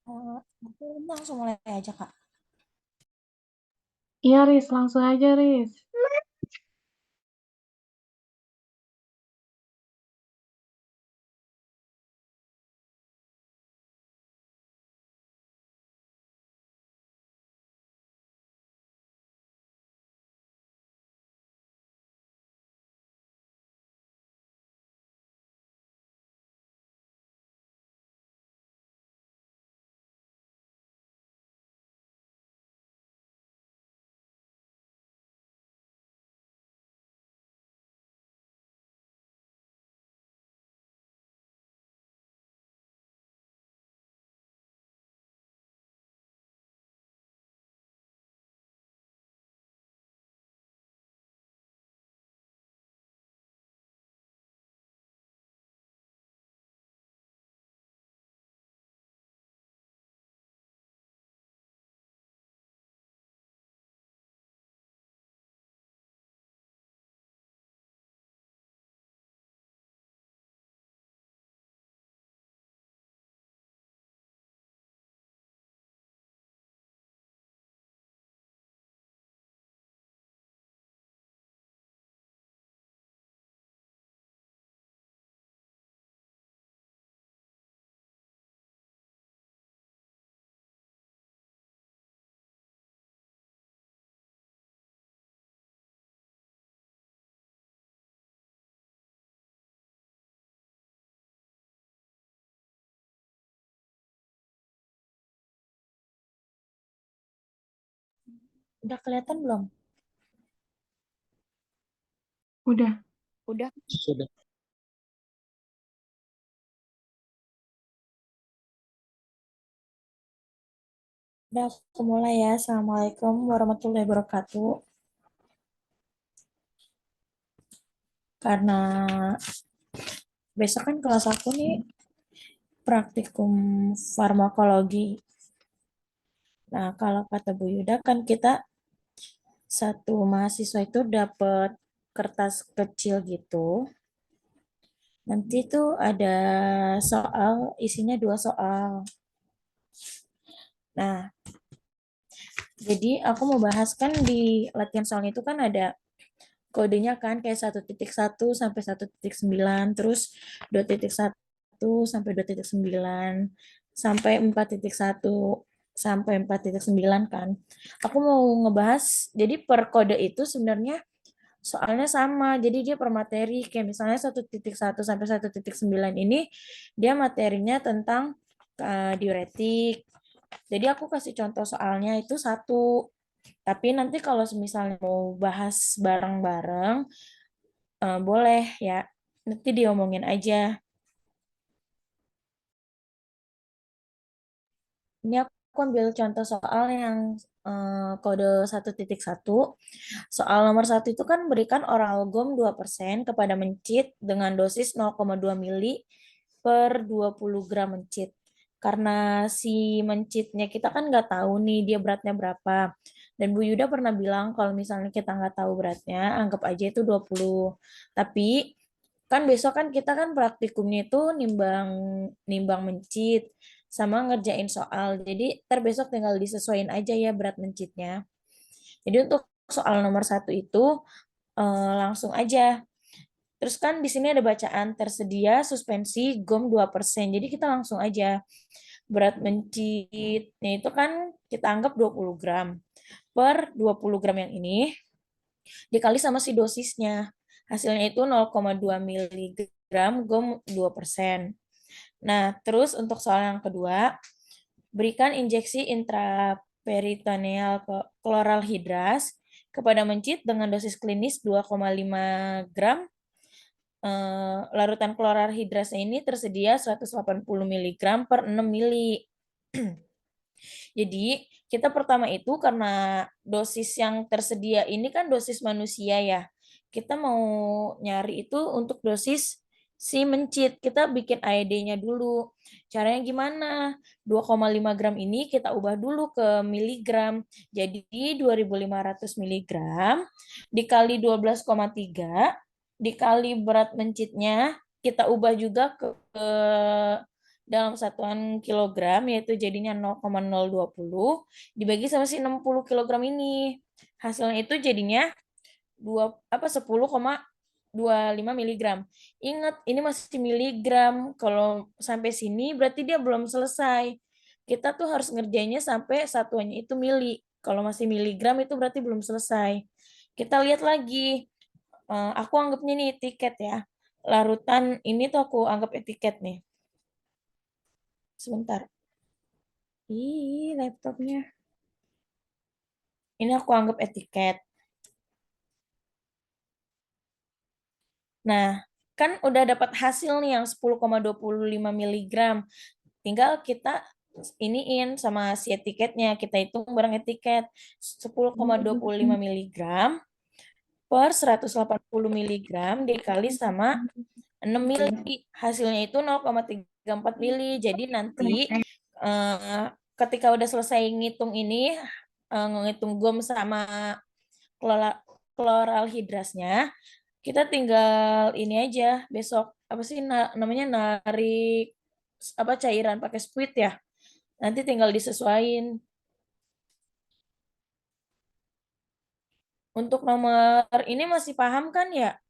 Aku langsung mulai aja, Kak. Iya, Riz, langsung aja, Riz. Udah kelihatan belum? Udah. Udah. Sudah. Udah, aku mulai ya. Assalamualaikum warahmatullahi wabarakatuh. Karena besok kan kelas aku nih praktikum farmakologi. Nah, kalau kata Bu Yuda kan kita satu mahasiswa itu dapat kertas kecil gitu. Nanti tuh ada soal, isinya dua soal. Nah, jadi aku mau bahas kan di latihan soalnya itu kan ada kodenya kan kayak 1.1 sampai 1.9, terus 2.1 sampai 2.9 sampai 4.1 sampai 4.9 kan. Aku mau ngebahas, jadi per kode itu sebenarnya soalnya sama, jadi dia per materi, kayak misalnya 1.1 sampai 1.9 ini dia materinya tentang diuretik. Jadi aku kasih contoh soalnya itu satu, tapi nanti kalau misalnya mau bahas bareng-bareng, boleh ya. Nanti diomongin aja. Ini aku ambil contoh soal yang kode 1.1. Soal nomor satu itu kan berikan oral gum 2% kepada mencit dengan dosis 0,2 mili per 20 gram mencit. Karena si mencitnya kita kan nggak tahu nih dia beratnya berapa. Dan Bu Yuda pernah bilang kalau misalnya kita nggak tahu beratnya, anggap aja itu 20. Tapi kan besok kan kita kan praktikumnya itu nimbang nimbang mencit sama ngerjain soal. Jadi terbesok tinggal disesuaikan aja ya berat mencitnya. Jadi untuk soal nomor satu itu langsung aja. Terus kan di sini ada bacaan tersedia suspensi GOM 2%. Jadi kita langsung aja. Berat mencitnya itu kan kita anggap 20 gram. Per 20 gram yang ini dikali sama si dosisnya. Hasilnya itu 0,2 miligram GOM 2%. Nah, terus untuk soal yang kedua, berikan injeksi intraperitoneal kloral hidras kepada mencit dengan dosis klinis 2,5 gram. Larutan kloral hidrasnya ini tersedia 180 miligram per 6 mili. Jadi, kita pertama itu karena dosis yang tersedia ini kan dosis manusia ya. Kita mau nyari itu untuk dosis si mencit. Kita bikin AED-nya dulu. Caranya gimana? 2,5 gram ini kita ubah dulu ke miligram. Jadi 2.500 miligram dikali 12,3 dikali berat mencitnya kita ubah juga ke dalam satuan kilogram, yaitu jadinya 0,020 dibagi sama si 60 kilogram ini. Hasilnya itu jadinya 10,25 miligram. Ingat, ini masih miligram. Kalau sampai sini berarti dia belum selesai. Kita tuh harus ngerjainnya sampai satuannya itu mili. Kalau masih miligram itu berarti belum selesai. Kita lihat lagi. Aku anggapnya nih tiket ya. Larutan ini tuh aku anggap etiket nih. Sebentar. Ih, laptopnya. Ini aku anggap etiket. Nah, kan udah dapat hasil nih yang 10,25 miligram. Tinggal kita iniin sama si etiketnya. Kita hitung bareng etiket. 10,25 miligram per 180 miligram dikali sama 6 mili. Hasilnya itu 0,34 mili. Jadi nanti eh, ketika udah selesai ngitung ini, ngitung GOM sama kloral hidrasnya, kita tinggal ini aja besok apa sih namanya narik apa cairan pakai squid ya. Nanti tinggal disesuaiin. Untuk nomor ini masih paham kan ya?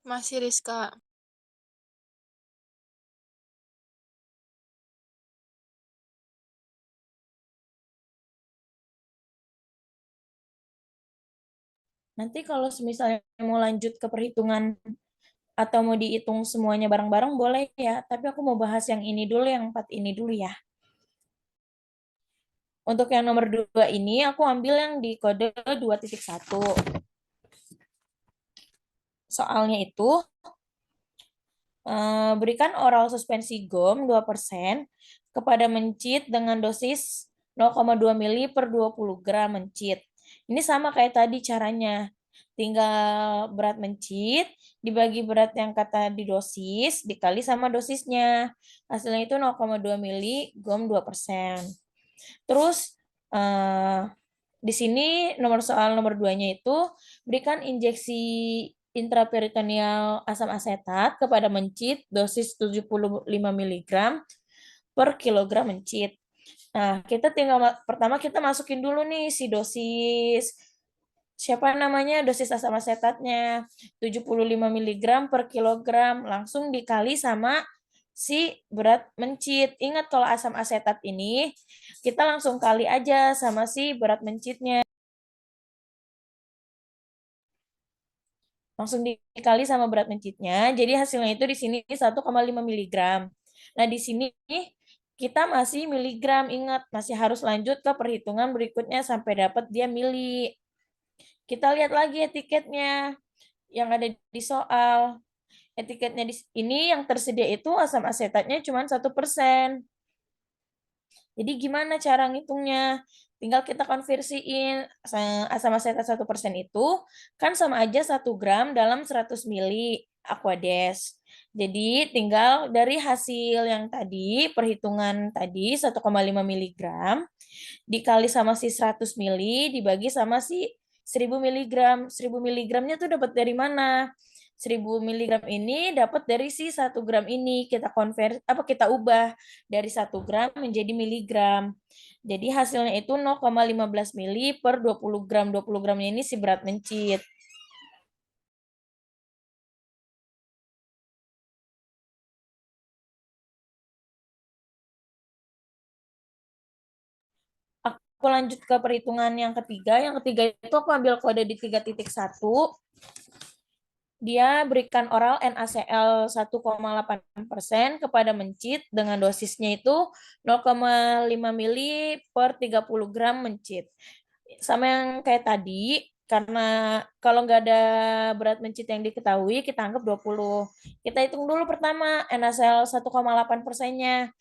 Masih Rizka. Nanti kalau misalnya mau lanjut ke perhitungan atau mau dihitung semuanya bareng-bareng boleh ya. Tapi aku mau bahas yang ini dulu, yang 4 ini dulu ya. Untuk yang nomor 2 ini aku ambil yang di kode 2.1. Soalnya itu berikan oral suspensi GOM 2% kepada mencit dengan dosis 0,2 mili per 20 gram mencit. Ini sama kayak tadi caranya. Tinggal berat mencit dibagi berat yang kata di dosis dikali sama dosisnya. Hasilnya itu 0,2 mili GOM 2%. Terus di sini soal nomor 2-nya itu berikan injeksi intraperitoneal asam asetat kepada mencit dosis 75 miligram per kilogram mencit. Nah, kita tinggal pertama kita masukin dulu nih si dosis siapa namanya dosis asam asetatnya 75 miligram per kilogram langsung dikali sama si berat mencit. Ingat kalau asam asetat ini kita langsung kali aja sama si berat mencitnya. Langsung dikali sama berat mencitnya. Jadi hasilnya itu di sini 1,5 miligram. Nah, di sini kita masih miligram. Ingat, masih harus lanjut ke perhitungan berikutnya sampai dapat dia mili. Kita lihat lagi etiketnya yang ada di soal. Etiketnya di ini yang tersedia itu asam asetatnya cuma 1%. Jadi gimana cara ngitungnya? Tinggal kita konversiin asam asetat 1% itu kan sama aja 1 gram dalam 100 mili Aquades. Jadi tinggal dari hasil yang tadi, perhitungan tadi 1,5 miligram dikali sama si 100 mili dibagi sama si 1000 miligram. 1000 miligramnya tuh dapat dari mana? 1000 miligram ini dapat dari si 1 gram ini. Kita ubah dari 1 gram menjadi miligram. Jadi hasilnya itu 0,15 mili per 20 gram. 20 gramnya ini si berat mencit. Aku lanjut ke perhitungan yang ketiga. Yang ketiga itu aku ambil kode di 3.1. Dia berikan oral NaCl 1,8% kepada mencit dengan dosisnya itu 0,5 mili per 30 gram mencit. Sama yang kayak tadi, karena kalau nggak ada berat mencit yang diketahui, kita anggap 20. Kita hitung dulu pertama, NaCl 1,8%-nya.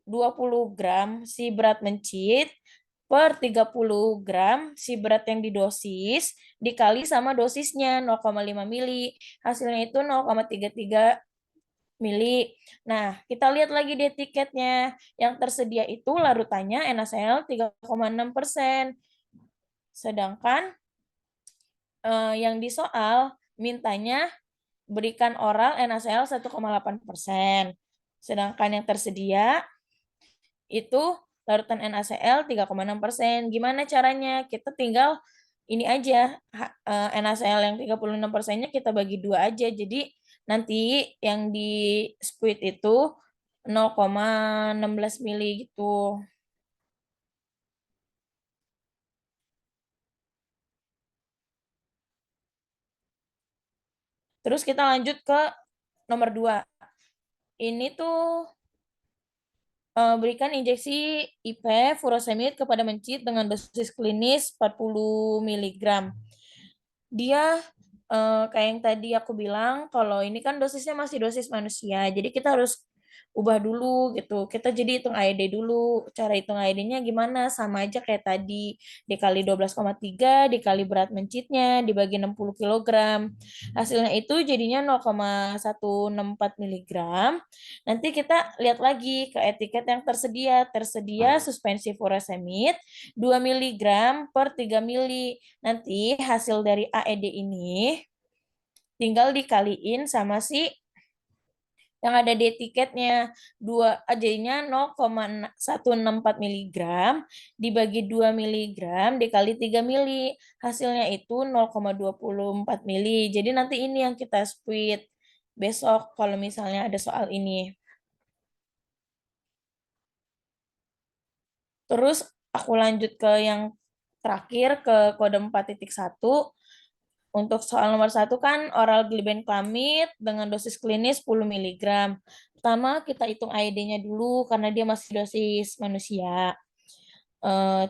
20 gram si berat mencit per 30 gram si berat yang didosis dikali sama dosisnya 0,5 mili. Hasilnya itu 0,33 mili. Nah, kita lihat lagi di tiketnya. Yang tersedia itu larutannya NaCl 3,6%. Sedangkan yang di soal mintanya berikan oral NaCl 1,8%. Sedangkan yang tersedia itu larutan NaCl 3,6%. Gimana caranya? Kita tinggal ini aja, NaCl yang 36%-nya kita bagi dua aja. Jadi nanti yang di squid itu 0,16 mili gitu. Terus kita lanjut ke nomor 2. Ini tuh berikan injeksi IP furosemid kepada mencit dengan dosis klinis 40 mg. Dia kayak yang tadi aku bilang, kalau ini kan dosisnya masih dosis manusia, jadi kita harus ubah dulu gitu. Kita jadi hitung AED dulu. Cara hitung AED-nya gimana? Sama aja kayak tadi, dikali 12,3, dikali berat mencitnya, dibagi 60 kg. Hasilnya itu jadinya 0,164 mg. Nanti kita lihat lagi ke etiket yang tersedia. Tersedia suspensi furosemid 2 mg per 3 mili. Nanti hasil dari AED ini tinggal dikaliin sama si yang ada di etiketnya. Jadinya 0,164 mg dibagi 2 mg dikali 3 mili. Hasilnya itu 0,24 mili. Jadi nanti ini yang kita split besok kalau misalnya ada soal ini. Terus aku lanjut ke yang terakhir, ke kode 4.1. Untuk soal nomor 1 kan oral glibenclamid dengan dosis klinis 10 mg. Pertama kita hitung AED-nya dulu karena dia masih dosis manusia.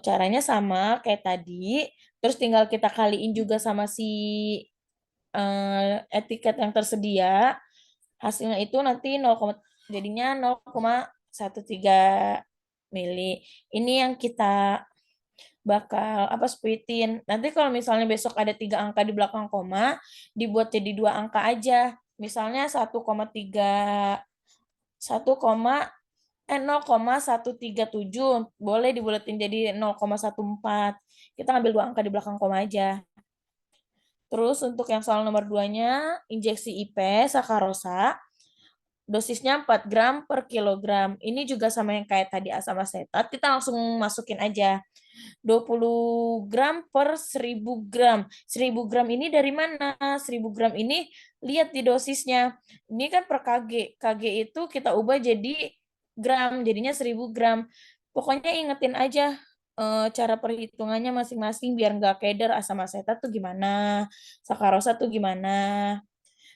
Caranya sama kayak tadi. Terus tinggal kita kaliin juga sama si etiket yang tersedia. Hasilnya itu nanti 0, jadinya 0,13 mili. Ini yang kita bakal apa splitin. Nanti kalau misalnya besok ada 3 angka di belakang koma, dibuat jadi 2 angka aja. Misalnya 1,3 0,137 boleh dibuletin jadi 0,14. Kita ngambil 2 angka di belakang koma aja. Terus untuk yang soal nomor 2-nya, injeksi IP sakarosa, dosisnya 4 gram per kilogram. Ini juga sama yang kayak tadi asam asetat, kita langsung masukin aja. 20 gram per 1000 gram. 1000 gram ini dari mana? 1000 gram ini lihat di dosisnya. Ini kan per kg. Kg itu kita ubah jadi gram, jadinya 1000 gram. Pokoknya ingetin aja cara perhitungannya masing-masing biar nggak keder asam asetat tuh gimana, sakarosa tuh gimana.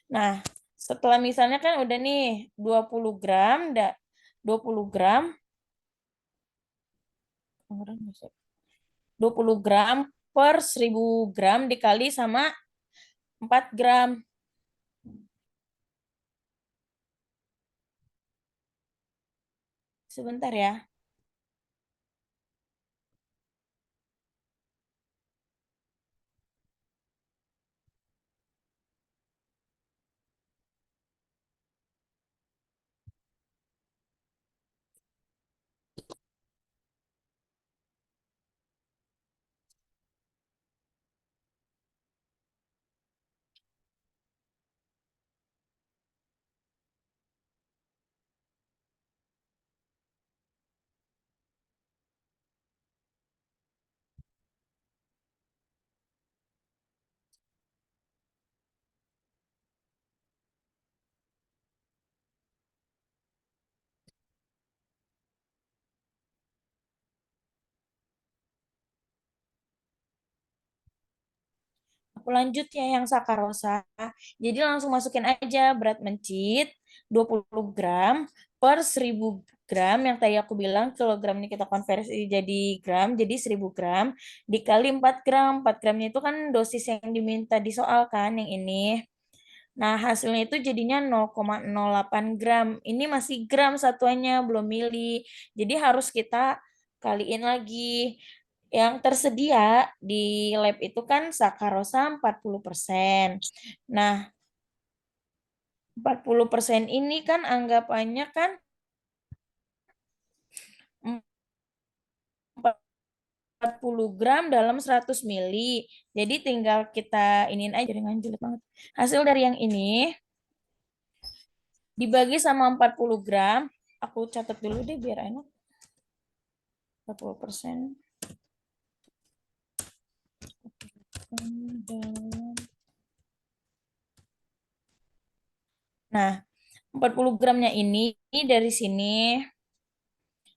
Nah, setelah misalnya kan udah nih 20 gram, 20 gram, 20 gram per 1000 gram dikali sama 4 gram. Sebentar ya. Aku lanjut ya yang sakarosa. Jadi langsung masukin aja berat mencit 20 gram per 1000 gram. Yang tadi aku bilang kilogram ini kita konversi jadi gram. Jadi 1000 gram dikali 4 gram. 4 gramnya itu kan dosis yang diminta di soal kan yang ini. Nah, hasilnya itu jadinya 0,08 gram. Ini masih gram satuannya, belum mili. Jadi harus kita kaliin lagi. Yang tersedia di lab itu kan sakarosa 40%. Nah, 40% ini kan anggapannya kan 40 gram dalam 100 mili. Jadi tinggal kita iniin aja dengan jelek banget. Hasil dari yang ini Dibagi sama 40 gram. Aku catat dulu deh biar enak. 40%. Nah, 40 gramnya ini dari sini.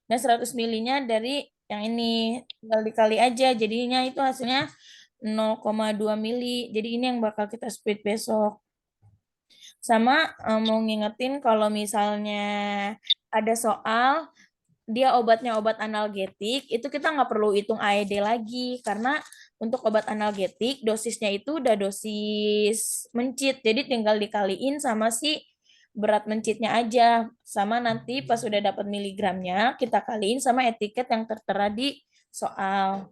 Dan 100 milinya dari yang ini. Tinggal dikali aja. Jadinya itu hasilnya 0,2 mili. Jadi ini yang bakal kita split besok. Sama mau ngingetin kalau misalnya ada soal dia obatnya obat analgetik, itu kita nggak perlu hitung AED lagi karena untuk obat analgetik dosisnya itu udah dosis mencit, jadi tinggal dikaliin sama si berat mencitnya aja, sama nanti pas udah dapat miligramnya kita kaliin sama etiket yang tertera di soal.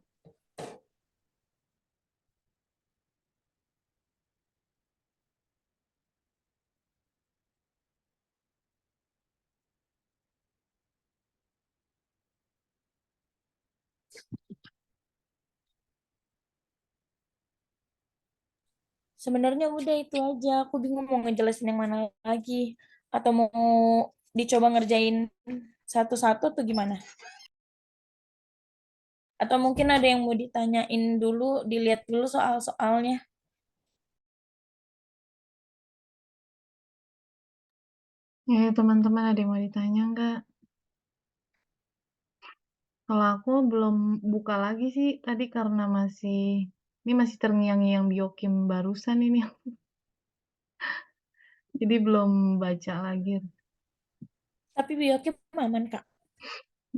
Sebenarnya udah itu aja, aku bingung mau ngejelasin yang mana lagi, atau mau dicoba ngerjain satu-satu atau gimana? Atau mungkin ada yang mau ditanyain dulu, dilihat dulu soal-soalnya. Ya, teman-teman ada yang mau ditanya nggak? Kalau aku belum buka lagi sih tadi karena ini masih terngiang-ngiang biokim barusan ini. Jadi belum baca lagi. Tapi biokip aman, Kak.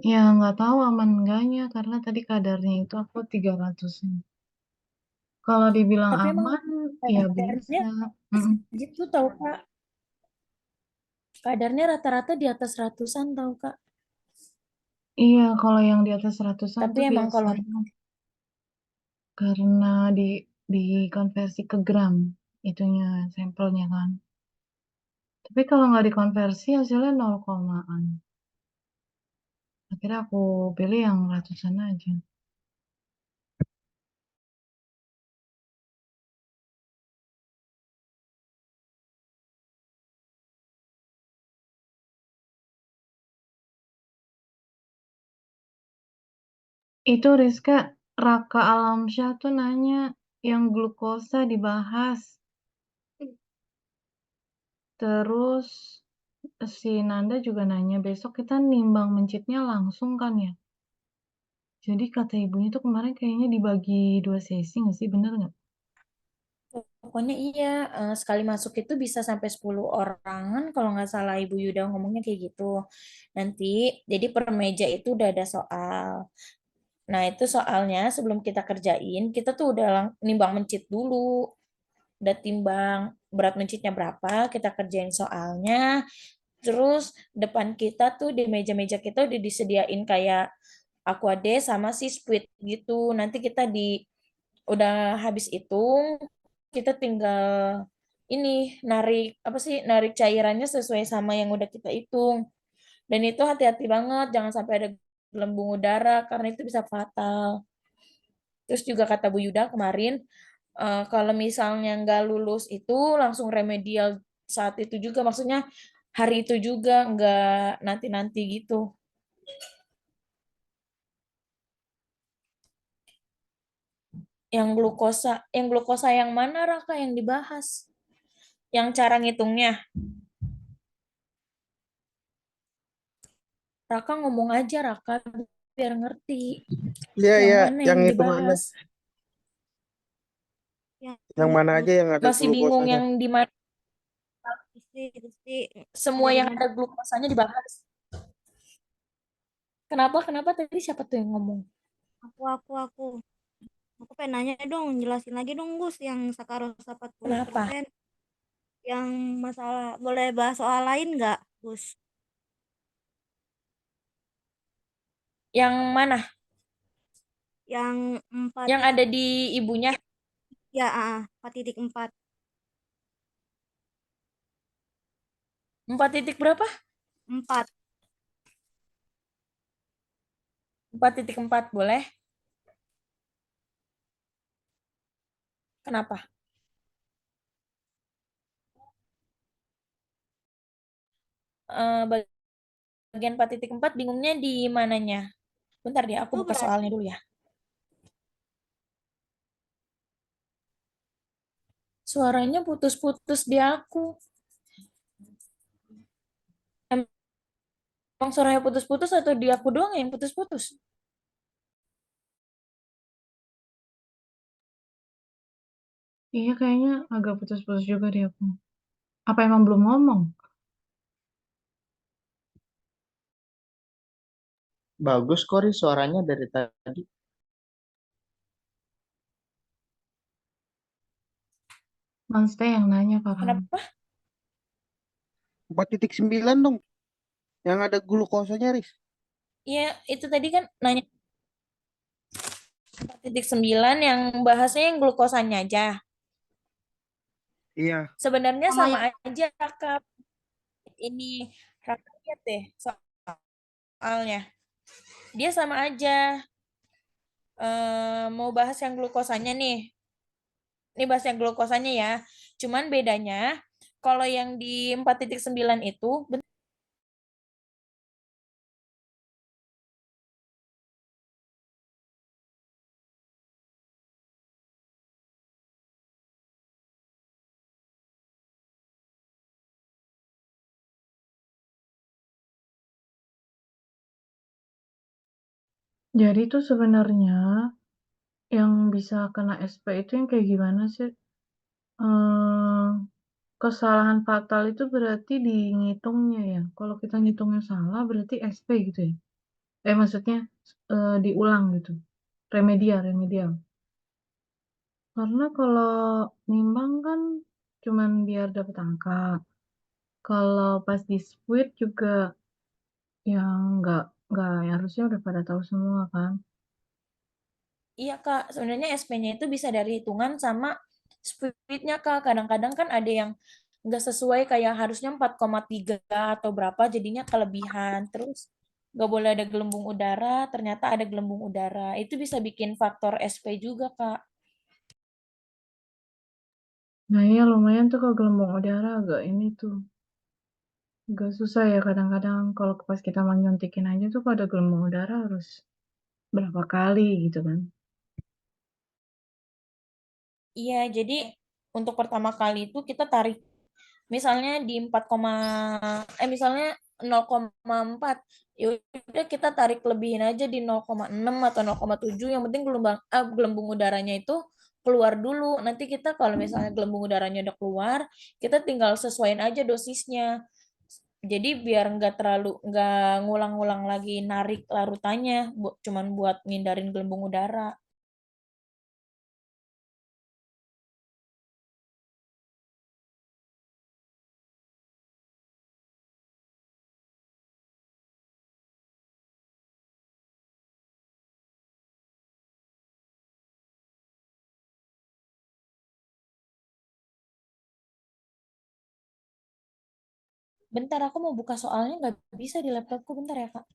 Ya, nggak tahu aman enggaknya karena tadi kadarnya itu aku 300. Kalau dibilang Tapi emang aman, ya kadarnya bisa. Mm-mm. gitu tahu, Kak. Kadarnya rata-rata di atas ratusan tahu, Kak. Iya, kalau yang di atas ratusan Tapi tuh emang kalau biasanya karena dikonversi ke gram itunya sampelnya kan. Tapi kalau nggak dikonversi hasilnya 0 komaan. Akhirnya aku pilih yang ratusan aja. Itu Rizka, Raka Alamsyah tuh nanya yang glukosa dibahas. Terus si Nanda juga nanya besok kita nimbang mencitnya langsung kan ya. Jadi kata ibunya tuh kemarin kayaknya dibagi 2 sesi nggak sih, bener nggak? pokoknya iya, sekali masuk itu bisa sampai 10 orangan kalau nggak salah Ibu Yuda ngomongnya kayak gitu. Nanti jadi per meja itu udah ada soal. Nah, itu soalnya sebelum kita kerjain, kita tuh udah nimbang mencit dulu. Udah timbang berat mencitnya berapa, kita kerjain soalnya. Terus depan kita tuh di meja-meja kita udah disediain kayak aquade sama si squid gitu. Nanti kita udah habis hitung, kita tinggal ini narik apa sih, narik cairannya sesuai sama yang udah kita hitung. Dan itu hati-hati banget, jangan sampai ada gelembung udara karena itu bisa fatal. Terus juga kata Bu Yuda kemarin, kalau misalnya nggak lulus itu langsung remedial saat itu juga, maksudnya hari itu juga, nggak nanti-nanti gitu. Yang glukosa yang mana Raka yang dibahas? Yang cara ngitungnya. Raka ngomong aja Raka biar ngerti. Iya, Yang iya, mana yang yang hitungannya. dibahas? Yang mana aja yang ada Masih bingung glukosanya. yang di mana Rizky, semua ada di yang mana? ada glukosanya dibahas. Kenapa? Kenapa tadi siapa tuh yang ngomong? Aku. Aku pengen nanya dong, jelasin lagi dong Gus yang Sakarosa Kenapa? 40%. Yang masalah, boleh bahas soal lain nggak Gus? Yang mana? Yang 4 Yang ada titik, di ibunya? ya 4,4. 4 titik berapa? 4. 4,4 boleh. Kenapa? bagian 4.4 bingungnya di mananya. Bentar deh, aku Oh, buka berarti soalnya dulu ya. Suaranya putus-putus di aku. Emang suaranya putus-putus atau di aku doang yang putus-putus? Iya, kayaknya agak putus-putus juga di aku. Apa emang belum ngomong? Bagus kok Riz, suaranya dari tadi. Manste yang nanya, Farhan. Kenapa? 4.9 dong. Yang ada glukosanya Riz. Iya, itu tadi kan nanya 4.9 yang bahasnya yang glukosanya aja. Iya. Sebenarnya Sama sama yang aja, Kak. Ini Raka lihat deh soalnya. Dia sama aja. Mau bahas yang glukosanya nih. Ini bahas yang glukosanya ya. Cuman bedanya kalau yang di 4.9 itu jadi tuh sebenarnya yang bisa kena SP itu yang kayak gimana sih? Eh, Kesalahan fatal itu berarti di ngitungnya ya. Kalau kita ngitungnya salah berarti SP gitu ya. Maksudnya diulang gitu. Remedial, remedial. Karena kalau nimbang kan cuman biar dapet angka. Kalau pas di squid juga yang nggak ya harusnya udah pada tahu semua kan. iya Kak, sebenarnya SP-nya itu bisa dari hitungan sama speed-nya Kak. Kadang-kadang kan ada yang nggak sesuai kayak harusnya 4,3 atau berapa jadinya kelebihan. Terus nggak boleh ada gelembung udara, ternyata ada gelembung udara. Itu bisa bikin faktor SP juga Kak. Nah iya lumayan tuh kalau gelembung udara agak ini tuh. Agak susah ya kadang-kadang kalau pas kita mau nyuntikin aja tuh kalau ada gelembung udara harus berapa kali gitu kan. Iya, jadi untuk pertama kali itu kita tarik misalnya di 4, misalnya 0,4. Ya udah kita tarik lebihin aja di 0,6 atau 0,7 yang penting gelembung udaranya itu keluar dulu. Nanti kita kalau misalnya gelembung udaranya udah keluar, kita tinggal sesuaiin aja dosisnya. Jadi biar nggak ngulang-ngulang lagi narik larutannya, cuman buat ngindarin gelembung udara. Bentar, aku mau buka soalnya nggak bisa di laptopku. Bentar ya, Kak.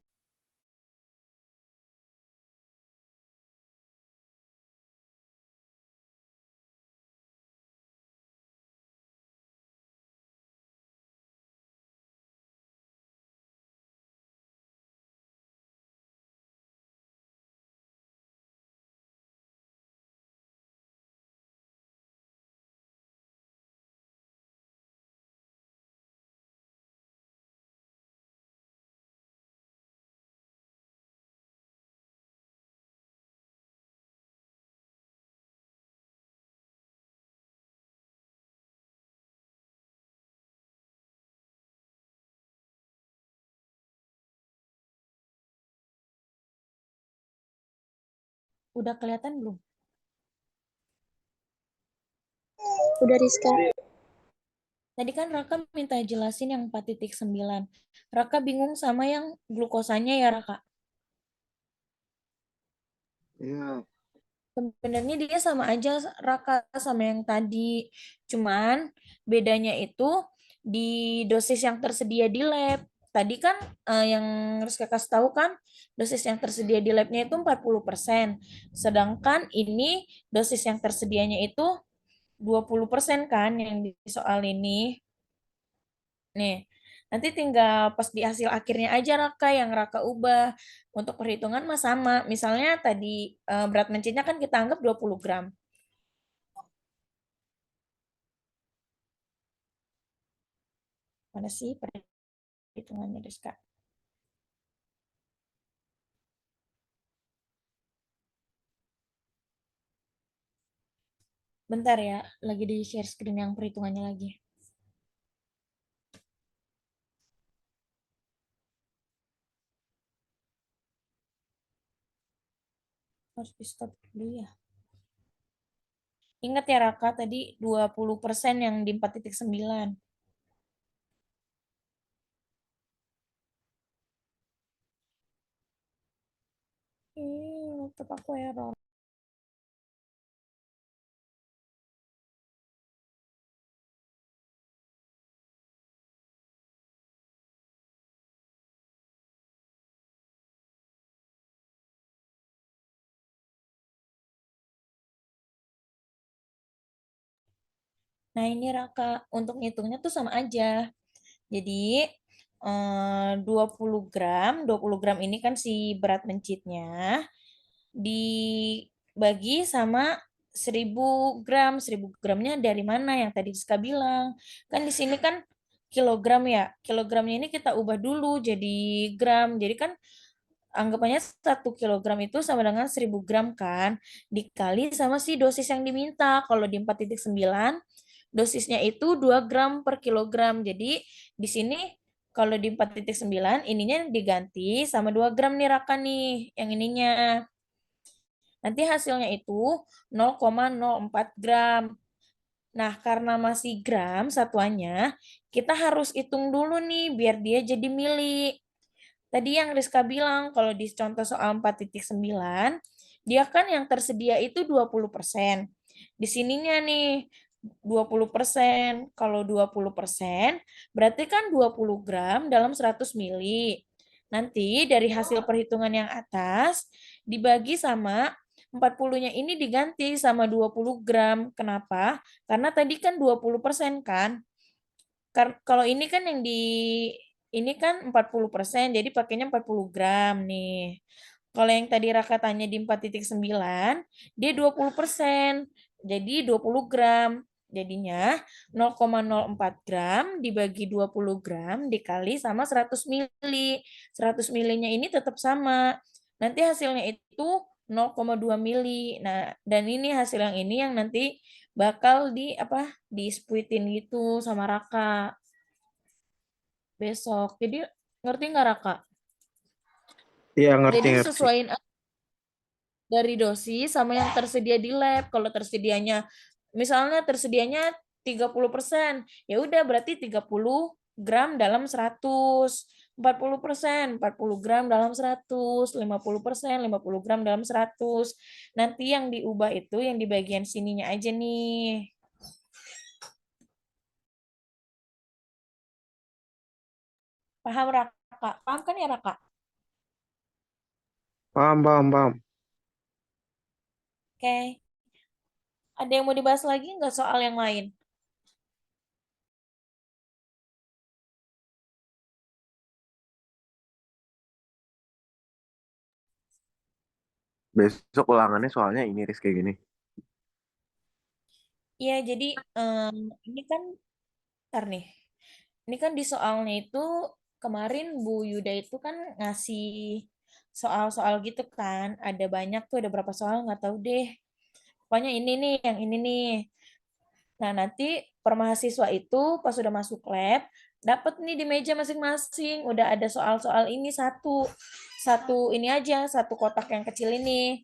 Udah kelihatan belum? Udah Rizka. Tadi kan Raka minta jelasin yang 4.9. Raka bingung sama yang glukosanya ya, Raka. Iya. Sebenarnya dia sama aja Raka sama yang tadi. Cuman bedanya itu di dosis yang tersedia di lab. Tadi kan yang harus kasih tahu kan dosis yang tersedia di labnya itu 40%. Sedangkan ini dosis yang tersedianya itu 20% kan yang di soal ini. Nih, Nanti tinggal pas di hasil akhirnya aja Raka yang Raka ubah. Untuk perhitungan mah sama. Misalnya tadi berat mencitnya kan kita anggap 20 gram. Mana sih perhitungannya, Rizka? Bentar ya, lagi di share screen yang perhitungannya lagi. Harus di stop dulu ya. Ingat ya Raka, tadi 20% yang di 4.9. Laptop aku error. Nah ini Raka, untuk ngitungnya tuh sama aja. Jadi 20 gram ini kan si berat mencitnya dibagi sama 1.000 gram. 1.000 gramnya dari mana yang tadi Rizka bilang? Kan di sini kan kilogram ya. Kilogramnya ini kita ubah dulu jadi gram. Jadi kan anggapannya 1 kilogram itu sama dengan 1.000 gram kan, dikali sama si dosis yang diminta. Kalau di 4.9, dosisnya itu 2 gram per kilogram. Jadi di sini kalau di 4.9 ininya diganti sama 2 gram nih Raka nih, yang ininya. Nanti hasilnya itu 0,04 gram. Nah, karena masih gram satuannya, kita harus hitung dulu nih biar dia jadi mili. Tadi yang Rizka bilang, kalau di contoh soal 4.9, dia kan yang tersedia itu 20%. Di sininya nih, 20%. Kalau 20%, berarti kan 20 gram dalam 100 mili. Nanti dari hasil perhitungan yang atas, dibagi sama 40-nya ini diganti sama 20 gram. Kenapa? Karena tadi kan 20% kan. Kalau ini kan yang di ini kan 40%, jadi pakainya 40 gram nih. Kalau yang tadi Raka tanya di 4.9, dia 20%, jadi 20 gram. Jadinya 0,04 gram dibagi 20 gram dikali sama 100 mili. 100 milinya ini tetap sama. Nanti hasilnya itu 0,2 mili. Nah, dan ini hasil yang ini yang nanti bakal di apa? Dispuitin gitu sama Raka besok. Jadi ngerti nggak Raka? Iya, ngerti Jadi ngerti. sesuaiin dari dosis sama yang tersedia di lab. Kalau tersedianya misalnya tersedianya 30%, ya udah berarti 30 gram dalam 100. 40%, 40 gram dalam 100, 50%, 50 gram dalam 100. Nanti yang diubah itu yang di bagian sininya aja nih. Paham Raka? Paham kan ya Raka? Paham, paham, paham. Oke. Ada yang mau dibahas lagi nggak soal yang lain? Besok ulangannya soalnya ini Riz kayak gini. Iya, jadi ini kan, ntar nih, ini kan di soalnya itu kemarin Bu Yuda itu kan ngasih soal-soal gitu kan, ada banyak tuh, ada berapa soal nggak tahu deh. Pokoknya ini nih, yang ini nih. Nah, nanti per mahasiswa itu pas sudah masuk lab, dapat nih di meja masing-masing, udah ada soal-soal ini satu, satu ini aja, satu kotak yang kecil ini.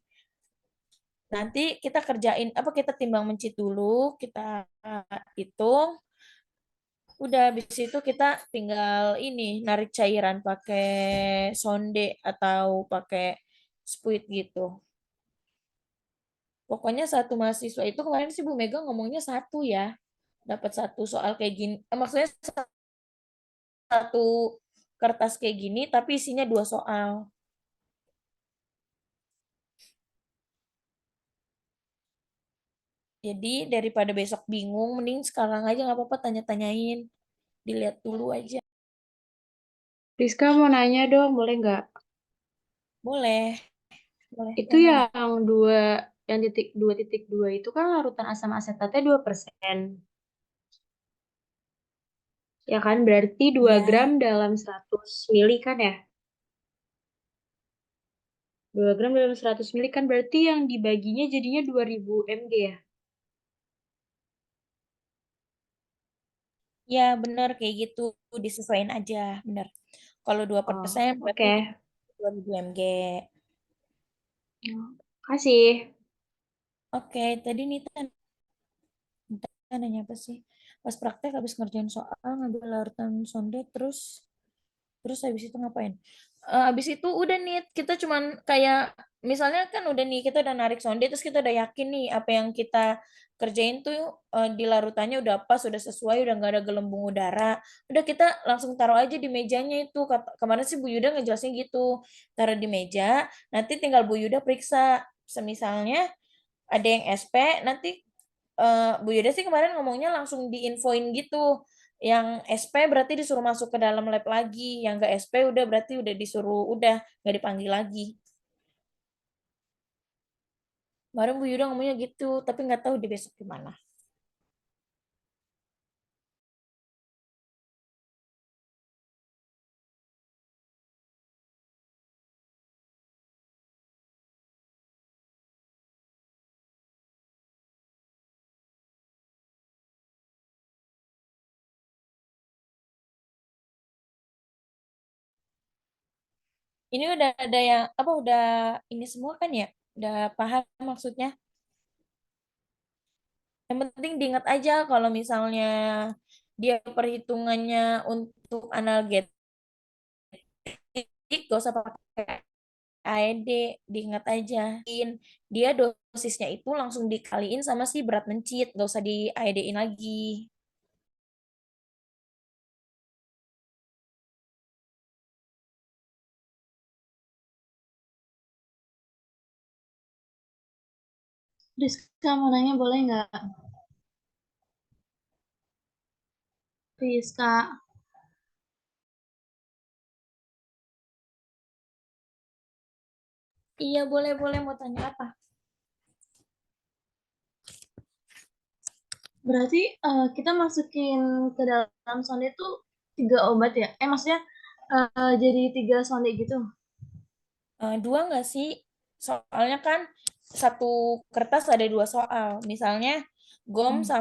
Nanti kita kerjain apa kita timbang mencit dulu, kita hitung. Udah habis itu kita tinggal ini narik cairan pakai sonde atau pakai spuit gitu. Pokoknya satu mahasiswa itu kemarin sih Bu Mega ngomongnya satu ya. Dapat satu soal kayak gini. Maksudnya satu kertas kayak gini tapi isinya 2 soal. Jadi daripada besok bingung, mending sekarang aja nggak apa-apa tanya-tanyain. Dilihat dulu aja. Rizka mau nanya dong, boleh nggak? Boleh, boleh. Itu Yang mana? yang 2.2 itu kan larutan asam asetatnya 2%. Ya kan, berarti 2 Ya, gram dalam 100 mili kan ya? 2 gram dalam 100 mili kan berarti yang dibaginya jadinya 2000 mg ya? ya benar kayak gitu. Disesuaiin aja, benar. Kalau Oh, 2% berarti oke. 2000 mg. Kasih. Oke, tadi Nita nanya apa sih? Pas praktek habis ngerjain soal, ngambil larutan sonde, terus habis itu ngapain? Habis itu udah nih, kita cuman kayak, misalnya kan udah nih, kita udah narik sonde, terus kita udah yakin nih, apa yang kita kerjain tuh di larutannya udah pas, udah sesuai, udah nggak ada gelembung udara. Udah kita langsung taruh aja di mejanya itu. Kemarin sih Bu Yuda ngejelasin gitu, taruh di meja, nanti tinggal Bu Yuda periksa. Semisalnya ada yang SP, nanti Bu Yuda sih kemarin ngomongnya langsung diinfoin gitu. Yang SP berarti disuruh masuk ke dalam lab lagi, yang gak SP udah berarti udah disuruh, udah nggak dipanggil lagi. Kemarin Bu Yuda ngomongnya gitu, tapi nggak tahu di besok gimana. Ini udah ada yang apa, udah ini semua kan ya? Udah paham maksudnya? Yang penting diingat aja kalau misalnya dia perhitungannya untuk analgetik, gak usah pakai AED, diingat aja. Dia dosisnya itu langsung dikaliin sama si berat mencit, gak usah di AED-in lagi. Rizka mau nanya boleh nggak? Rizka. Iya, boleh mau tanya apa? Berarti kita masukin ke dalam sonde itu 3 obat ya? Maksudnya jadi 3 sonde gitu. 2 nggak sih? Soalnya kan satu kertas ada 2 soal. Misalnya GOM sama